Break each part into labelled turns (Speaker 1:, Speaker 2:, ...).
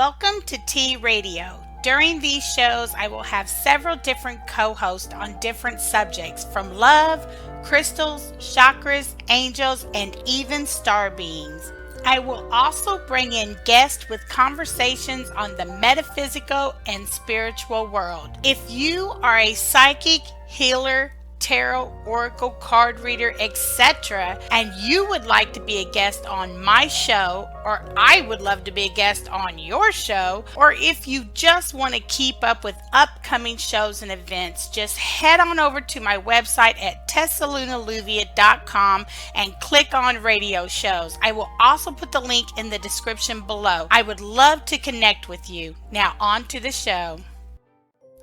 Speaker 1: Welcome to T Radio. During these shows, I will have several different co-hosts on different subjects from love, crystals, chakras, angels, and even star beings. I will also bring in guests with conversations on the metaphysical and spiritual world. If you are a psychic, healer, tarot, oracle, card reader, etc., and you would like to be a guest on my show, or I would love to be a guest on your show, or if you just want to keep up with upcoming shows and events, just head on over to my website at TessaLunaLlluvia.com and click on radio shows. I will also put the link in the description below. I would love to connect with you. Now on to the show.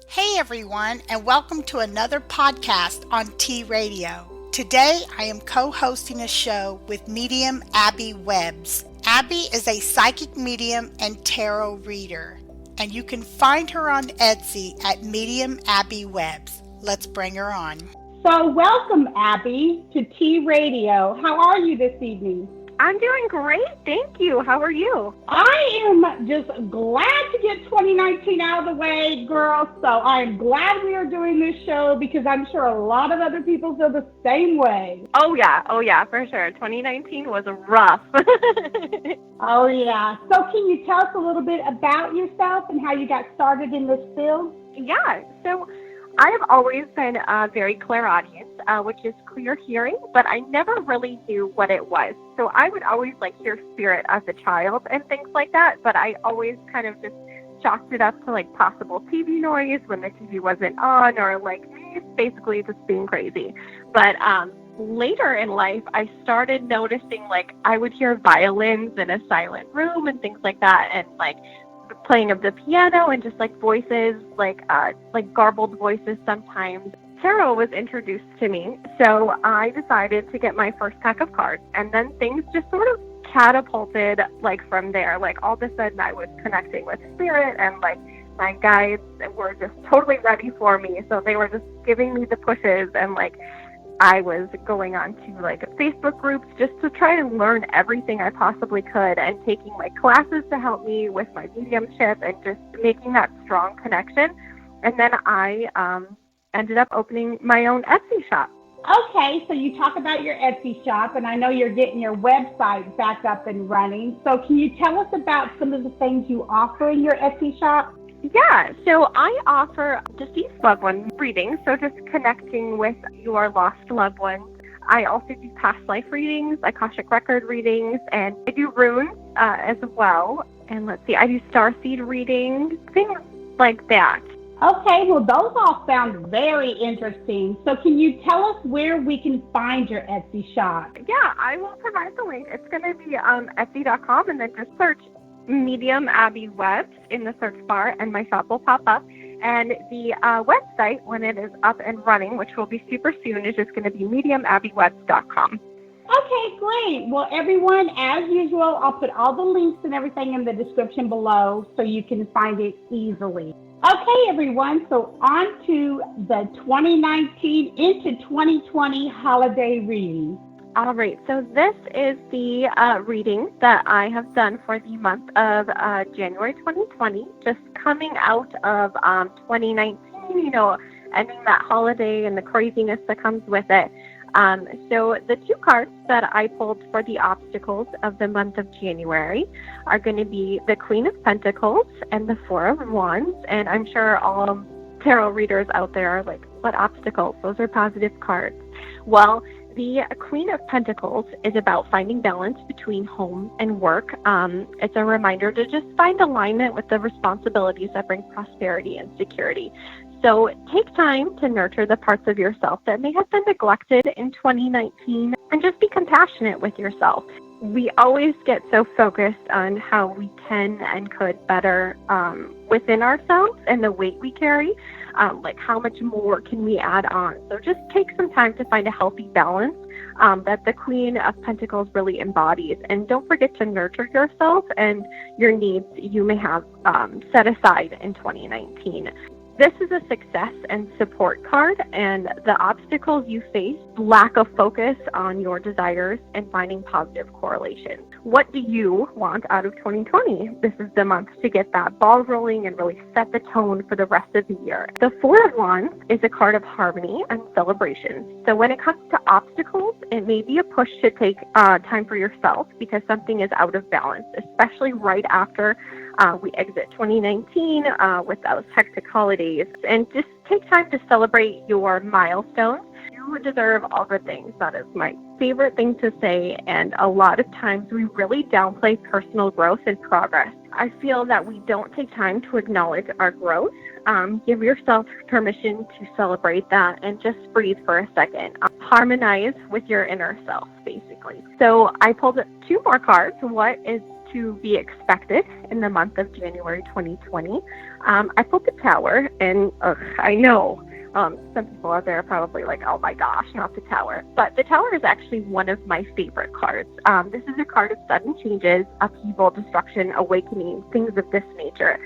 Speaker 1: Hey everyone, and welcome to another podcast on T Radio. Today I am co-hosting a show with medium Abby Webbs. Abby is a psychic medium and tarot reader, and you can find her on Etsy at Medium Abby Webbs. Let's bring her on. So welcome Abby to T Radio. How are you this evening?
Speaker 2: I'm doing great, thank you. How are you?
Speaker 1: I am just glad to get 2019 out of the way, girl. So I'm glad we are doing this show because I'm sure a lot of other people feel the same way.
Speaker 2: Oh yeah, for sure. 2019 was rough.
Speaker 1: Oh yeah. So can you tell us a little bit about yourself and how you got started in this field?
Speaker 2: Yeah, so I have always been very clairaudient, which is clear hearing, but I never really knew what it was. So I would always hear spirit as a child and things like that, but I always kind of just chalked it up to possible TV noise when the TV wasn't on, or basically just being crazy. But later in life, I started noticing I would hear violins in a silent room and things like that, and playing of the piano and just voices, garbled voices sometimes. Tarot was introduced to me, so I decided to get my first pack of cards, and then things just sort of catapulted from there. All of a sudden I was connecting with spirit, and my guides were just totally ready for me, so they were just giving me the pushes, and I was going on to Facebook groups just to try and learn everything I possibly could, and taking classes to help me with my mediumship and just making that strong connection. And then I ended up opening my own Etsy shop.
Speaker 1: Okay, so you talk about your Etsy shop, and I know you're getting your website back up and running. So can you tell us about some of the things you offer in your Etsy shop?
Speaker 2: Yeah, so I offer deceased loved one readings, so just connecting with your lost loved ones. I also do past life readings, Akashic record readings, and I do runes as well. And let's see, I do starseed readings, things like that.
Speaker 1: Okay, well, those all sound very interesting. So can you tell us where we can find your Etsy shop?
Speaker 2: Yeah, I will provide the link. It's going to be Etsy.com, and then just search Medium Abby Webbs in the search bar, and my shop will pop up. And the website, when it is up and running, which will be super soon, is just going to be mediumabbywebs.com.
Speaker 1: Okay, great. Well, everyone, as usual, I'll put all the links and everything in the description below so you can find it easily. Okay, everyone, so on to the 2019 into 2020 holiday reading.
Speaker 2: All right, so this is the reading that I have done for the month of January 2020, just coming out of 2019, ending that holiday and the craziness that comes with it. So the two cards that I pulled for the obstacles of the month of January are going to be the Queen of Pentacles and the Four of Wands. And I'm sure all tarot readers out there are what obstacles? Those are positive cards. Well, the Queen of Pentacles is about finding balance between home and work. It's a reminder to just find alignment with the responsibilities that bring prosperity and security. So take time to nurture the parts of yourself that may have been neglected in 2019, and just be compassionate with yourself. We always get so focused on how we can and could better within ourselves and the weight we carry, how much more can we add on. So just take some time to find a healthy balance that the Queen of Pentacles really embodies. And don't forget to nurture yourself and your needs you may have set aside in 2019. This is a success and support card, and the obstacles you face, lack of focus on your desires, and finding positive correlation. What do you want out of 2020? This is the month to get that ball rolling and really set the tone for the rest of the year. The Four of Wands is a card of harmony and celebration. So when it comes to obstacles, it may be a push to take time for yourself because something is out of balance, especially right after we exit 2019 with those hectic holidays. And just take time to celebrate your milestones. You deserve all good things. That is my favorite thing to say. And a lot of times we really downplay personal growth and progress. I feel that we don't take time to acknowledge our growth. Give yourself permission to celebrate that and just breathe for a second. Harmonize with your inner self, basically. So I pulled 2 more cards. What is to be expected in the month of January 2020? I pulled the Tower, and I know some people out there are probably like, oh my gosh, not the Tower. But the Tower is actually one of my favorite cards. This is a card of sudden changes, upheaval, destruction, awakening, things of this nature.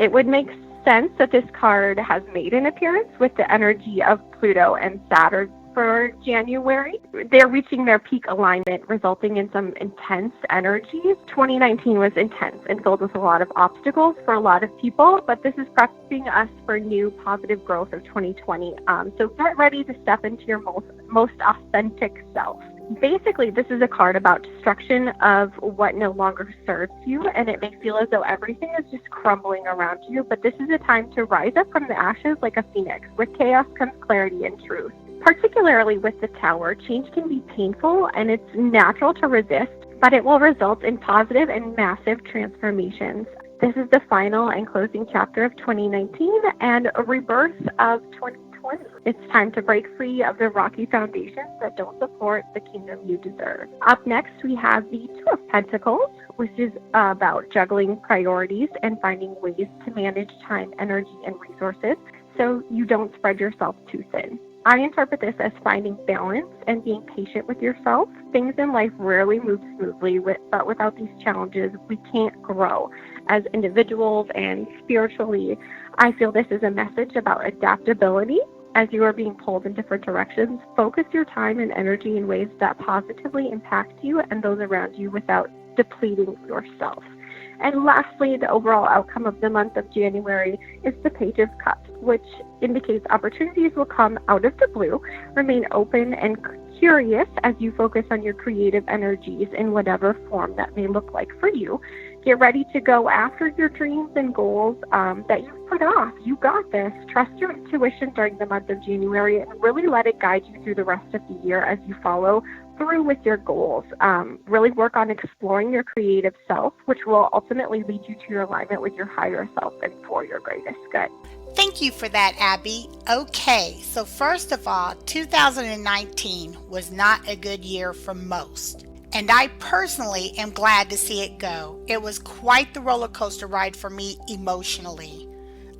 Speaker 2: It would make sense that this card has made an appearance with the energy of Pluto and Saturn for January. They're reaching their peak alignment, resulting in some intense energies. 2019 was intense and filled with a lot of obstacles for a lot of people, but this is prepping us for new positive growth of 2020. So get ready to step into your most authentic self. Basically, this is a card about destruction of what no longer serves you, and it may feel as though everything is just crumbling around you, but this is a time to rise up from the ashes like a phoenix. With chaos comes clarity and truth. Particularly with the Tower, change can be painful and it's natural to resist, but it will result in positive and massive transformations. This is the final and closing chapter of 2019 and a rebirth of 2020. It's time to break free of the rocky foundations that don't support the kingdom you deserve. Up next, we have the Two of Pentacles, which is about juggling priorities and finding ways to manage time, energy, and resources so you don't spread yourself too thin. I interpret this as finding balance and being patient with yourself. Things in life rarely move smoothly, but without these challenges, we can't grow as individuals and spiritually. I feel this is a message about adaptability. As you are being pulled in different directions, focus your time and energy in ways that positively impact you and those around you without depleting yourself. And lastly, the overall outcome of the month of January is the Page of Cups, which indicates opportunities will come out of the blue. Remain open and curious as you focus on your creative energies in whatever form that may look like for you. Get ready to go after your dreams and goals that you've put off. You got this. Trust your intuition during the month of January and really let it guide you through the rest of the year as you follow through with your goals. Really work on exploring your creative self, which will ultimately lead you to your alignment with your higher self and for your greatest good.
Speaker 1: Thank you for that, Abby. Okay, so first of all, 2019 was not a good year for most. And I personally am glad to see it go. It was quite the roller coaster ride for me emotionally.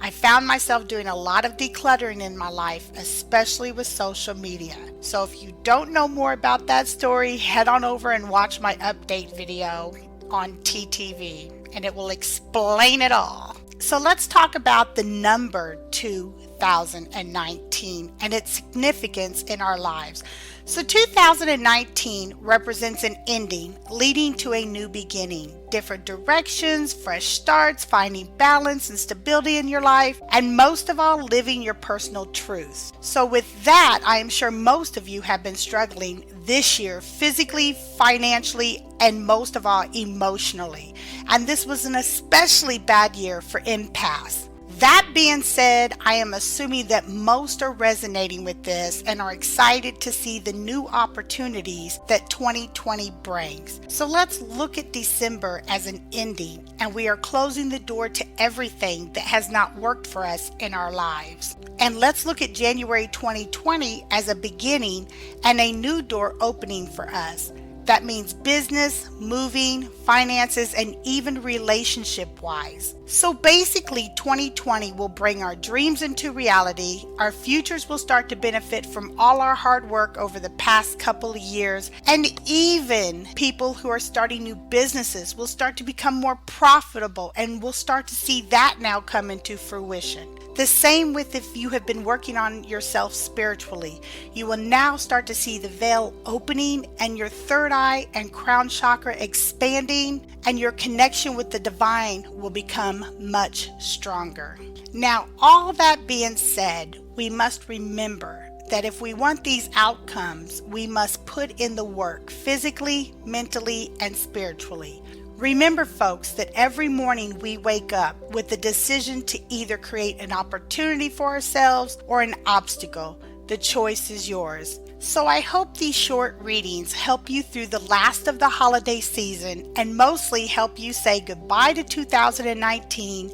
Speaker 1: I found myself doing a lot of decluttering in my life, especially with social media. So if you don't know more about that story, head on over and watch my update video on TTV, and it will explain it all. So let's talk about the number 2019 and its significance in our lives. So 2019 represents an ending leading to a new beginning, different directions, fresh starts, finding balance and stability in your life, and most of all, living your personal truths. So with that, I am sure most of you have been struggling this year physically, financially, and most of all, emotionally. And this was an especially bad year for empaths. That being said, I am assuming that most are resonating with this and are excited to see the new opportunities that 2020 brings. So let's look at December as an ending, and we are closing the door to everything that has not worked for us in our lives. And let's look at January 2020 as a beginning and a new door opening for us. That means business, moving, finances, and even relationship wise. So basically, 2020 will bring our dreams into reality. Our futures will start to benefit from all our hard work over the past couple of years. And even people who are starting new businesses will start to become more profitable, and we'll start to see that now come into fruition. The same with if you have been working on yourself spiritually. You will now start to see the veil opening and your third eye and crown chakra expanding, and your connection with the divine will become much stronger. Now, all that being said, we must remember that if we want these outcomes, we must put in the work physically, mentally, and spiritually. Remember, folks, that every morning we wake up with the decision to either create an opportunity for ourselves or an obstacle. The choice is yours. So I hope these short readings help you through the last of the holiday season and mostly help you say goodbye to 2019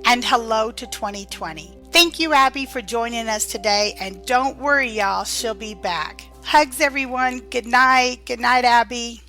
Speaker 1: and hello to 2020. Thank you, Abby, for joining us today, and don't worry, y'all, she'll be back. Hugs, everyone. Good night. Good night, Abby.